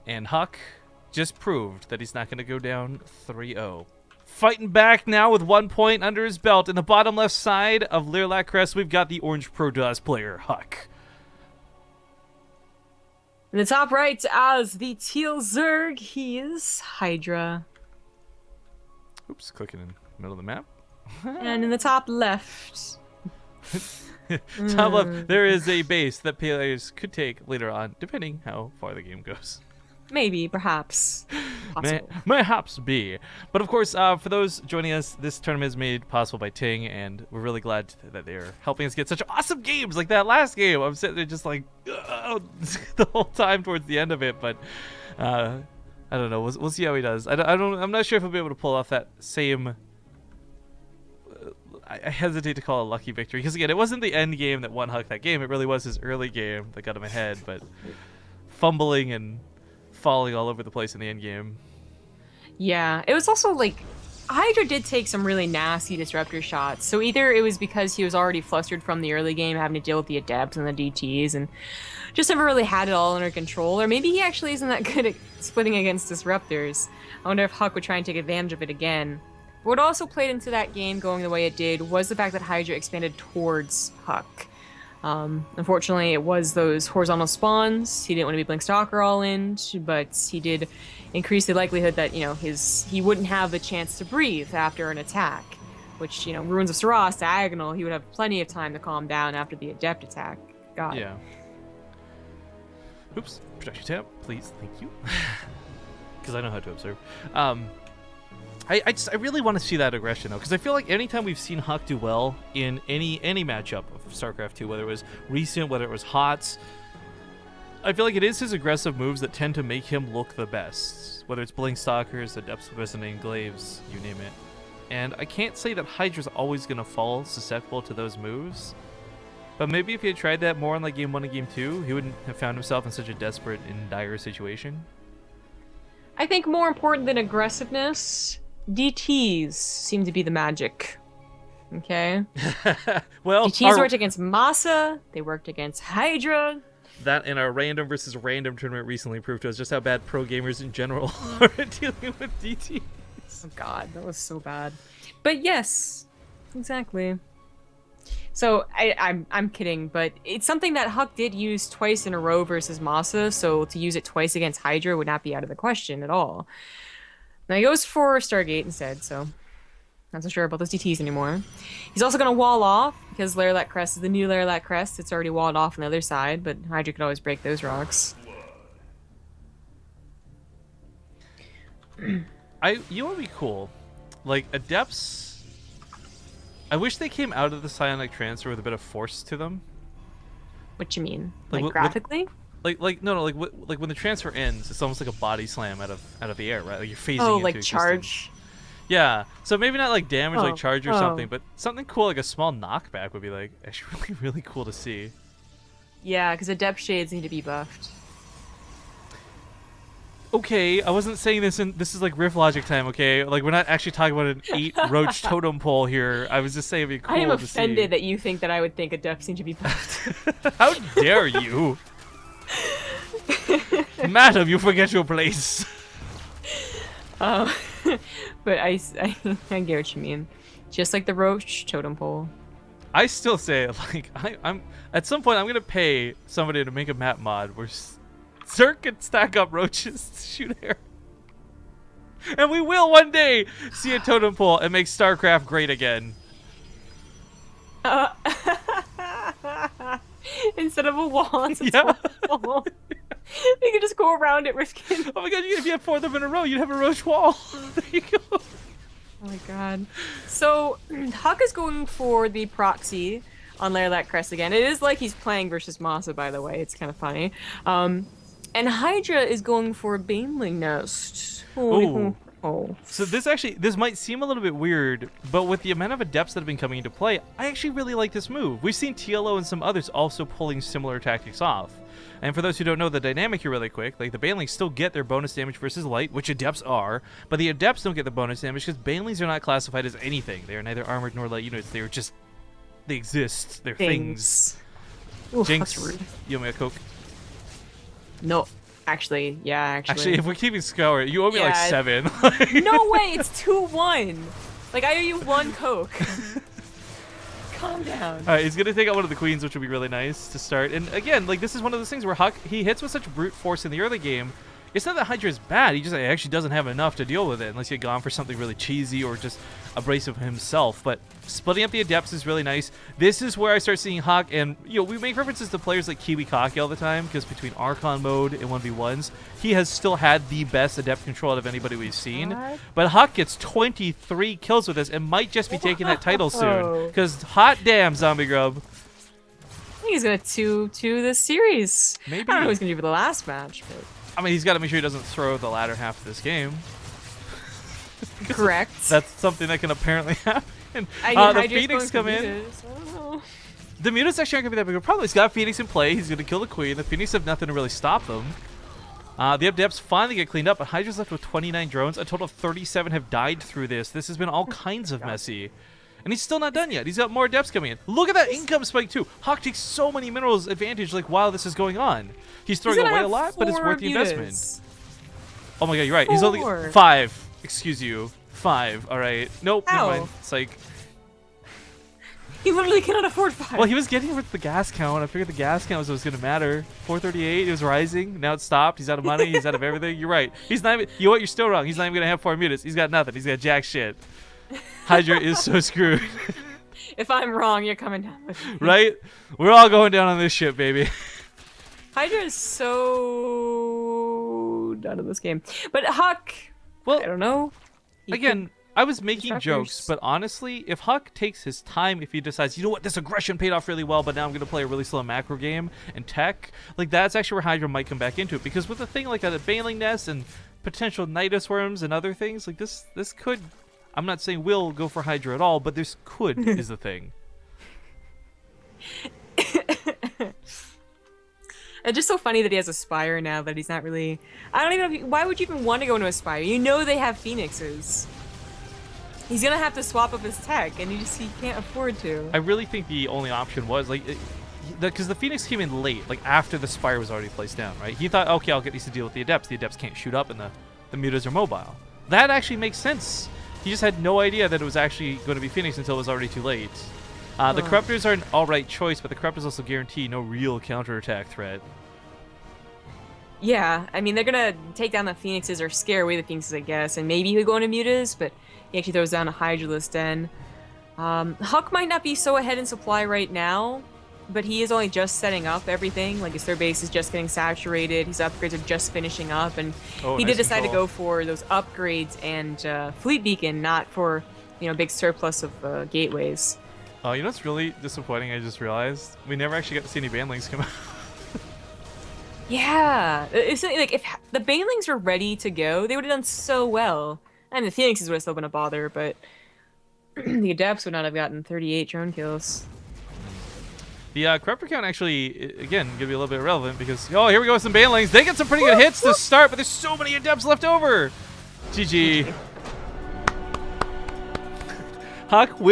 And HuK just proved that he's not going to go down 3-0. Fighting back now with 1 point under his belt. In the bottom left side of Lilac Crest, we've got the Orange Protoss player, HuK. In the top right, as the teal Zerg, he is Hydra. Oops, clicking in the middle of the map. And in the top left... Top left, there is a base that players could take later on, depending how far the game goes. Maybe, perhaps. Mayhaps be. But of course, for those joining us, this tournament is made possible by Ting, and we're really glad that they're helping us get such awesome games like that last game. I'm sitting there just like the whole time towards the end of it, but I don't know. We'll see how he does. I'm not sure if he'll be able to pull off that same. I hesitate to call it a lucky victory because again, it wasn't the end game that won HuK that game. It really was his early game that got him ahead, but fumbling and falling all over the place in the end game. Yeah, it was also like Hydra did take some really nasty disruptor shots. So either it was because he was already flustered from the early game having to deal with the adepts and the DTs and just never really had it all under control, or maybe he actually isn't that good at splitting against disruptors. I wonder if HuK would try and take advantage of it again. What also played into that game going the way it did was the fact that Hydra expanded towards HuK. Unfortunately, it was those horizontal spawns. He didn't want to be Blink Stalker all in, but he did increase the likelihood that, you know, he wouldn't have the chance to breathe after an attack, which, you know, Ruins of Saras, diagonal, he would have plenty of time to calm down after the Adept attack. God. Yeah. Oops, production tab, please, thank you. Because I know how to observe. I really want to see that aggression though, because I feel like anytime we've seen HuK do well in any matchup of StarCraft 2, whether it was recent, whether it was HOTS, I feel like it is his aggressive moves that tend to make him look the best. Whether it's Blink Stalkers, Adepts Visiting, Glaives, you name it. And I can't say that Hydra's always going to fall susceptible to those moves, but maybe if he had tried that more in like Game 1 and Game 2, he wouldn't have found himself in such a desperate and dire situation. I think more important than aggressiveness, DTs seem to be the magic. Okay? Well, DTs worked against Masa, they worked against Hydra. That in our random versus random tournament recently proved to us just how bad pro gamers in general are at dealing with DTs. Oh god, that was so bad. But yes, exactly. So I'm kidding, but it's something that HuK did use twice in a row versus Masa, so to use it twice against Hydra would not be out of the question at all. Now he goes for Stargate instead, so not so sure about those DTs anymore. He's also going to wall off, because Lilac Crest is the new Lilac Crest. It's already walled off on the other side, but Hydra could always break those rocks. You know what would be cool? Like, Adepts... I wish they came out of the Psionic Transfer with a bit of force to them. What you mean? Like graphically? Like when the transfer ends, it's almost like a body slam out of the air, right? Like you're phasing into like charge. Yeah, so maybe not like damage like charge or something, but something cool like a small knockback would be like actually really cool to see. Yeah, because Adept Shades need to be buffed. Okay, I wasn't saying this this is like riff logic time, okay? Like we're not actually talking about an 8 roach totem pole here. I was just saying it'd be cool to see. I am offended that you think that I would think Adepts need to be buffed. How dare you? Madam, you forget your place. Oh, but I get what you mean. Just like the roach totem pole. I still say, like, I'm at some point I'm gonna pay somebody to make a map mod where Zerg can stack up roaches to shoot air, and we will one day see a totem pole and make StarCraft great again. Instead of a wall, it's a totem pole. You can just go around it, risking. Oh my god! If you had 4 of them in a row, you'd have a roach wall. There you go. Oh my god. So HuK is going for the proxy on Lilac Crest again. It is like he's playing versus Masa, by the way. It's kind of funny. And Hydra is going for a Baneling Nest. Oh. Oh. So this might seem a little bit weird, but with the amount of Adepts that have been coming into play, I actually really like this move. We've seen TLO and some others also pulling similar tactics off. And for those who don't know the dynamic here really quick, like the Banelings still get their bonus damage versus light, which Adepts are, but the Adepts don't get the bonus damage because Banelings are not classified as anything. They are neither armored nor light units. They exist. They're things. Oof, Jinx, that's rude. you owe me a Coke. No, Actually, yeah, Actually, if we're keeping score, you owe me like Yeah. 7. No way, it's 2-1. Like, I owe you 1 Coke. Calm down. All right, he's gonna take out one of the queens, which would be really nice to start. And again, like this is one of those things where HuK, he hits with such brute force in the early game. It's not that Hydra is bad. He just actually doesn't have enough to deal with it unless you've gone for something really cheesy or just abrasive himself. But splitting up the adepts is really nice. This is where I start seeing HuK, and we make references to players like Kiwi Kaki all the time because between Archon mode and 1v1s, he has still had the best adept control out of anybody we've seen. What? But HuK gets 23 kills with this and might just be taking that title soon. Whoa. Because hot damn, Zombie Grub. I think he's gonna 2-2 this series. Maybe. I don't know what he's gonna do for the last match, but I mean, he's got to make sure he doesn't throw the latter half of this game. correct. That's something that can apparently happen. I The Hydra's Phoenix going come for in. Mutas. I don't know. The Mutas actually aren't going to be that big of a problem. He's got Phoenix in play. He's going to kill the Queen. The Phoenix have nothing to really stop them. The Adepts finally get cleaned up, but Hydra's left with 29 drones. A total of 37 have died through this. This has been all kinds of messy. And he's still not done yet. He's got more Adepts coming in. Look at that income spike, too. HuK takes so many minerals advantage like while this is going on. He's throwing away a lot, but it's worth the investment. Oh my god, you're right. He's only 5. Excuse you. 5. All right. Nope. Ow. Never mind. It's like, He literally cannot afford 5. well, he was getting with the gas count. I figured the gas count was what was going to matter. 438. It was rising. Now it stopped. He's out of money. He's out of everything. You're right. He's not even. You know what? You're still wrong. He's not even going to have 4 mutas. He's got nothing. He's got jack shit. Hydra is so screwed. If I'm wrong, you're coming down with me. Right? We're all going down on this ship, baby. Hydra is so done in this game. But HuK, Well, I don't know. He again, I was making Disruptors. jokes, but honestly, if HuK takes his time, if he decides, you know what, this aggression paid off really well, but now I'm going to play a really slow macro game and tech, like that's actually where Hydra might come back into it. Because with a thing like that, a Baneling Nest and potential Nidus Worms and other things, like this could, I'm not saying will go for Hydra at all, but this could is the thing. It's just so funny that he has a Spire now that he's not really. I don't even know. Why would you even want to go into a Spire? You know they have Phoenixes. He's gonna have to swap up his tech, and he can't afford to. I really think the only option was like, because the Phoenix came in late, like after the Spire was already placed down, right? He thought, okay, I'll get these to deal with the Adepts. The Adepts can't shoot up, and the mutas are mobile. That actually makes sense. He just had no idea that it was actually going to be Phoenix until it was already too late. The Corruptors are an alright choice, but the Corruptors also guarantee no real counterattack threat. Yeah, I mean they're gonna take down the Phoenixes or scare away the Phoenixes, I guess, and maybe he'll go into Mutas, but he actually throws down a Hydraless Den. HuK might not be so ahead in supply right now, but he is only just setting up everything. Like his third base is just getting saturated, his upgrades are just finishing up, and he did decide to go for those upgrades and Fleet Beacon, not for big surplus of gateways. Oh, you know what's really disappointing? I just realized we never actually got to see any Banelings come out. Yeah, it's like if the Banelings were ready to go, they would have done so well. I mean, the Phoenixes would have still been a bother, but the Adepts would not have gotten 38 drone kills. The Corruptor count actually, again, going to be a little bit irrelevant because, oh, here we go with some Banelings. They get some pretty good hits to start, but there's so many Adepts left over. GG. HuK will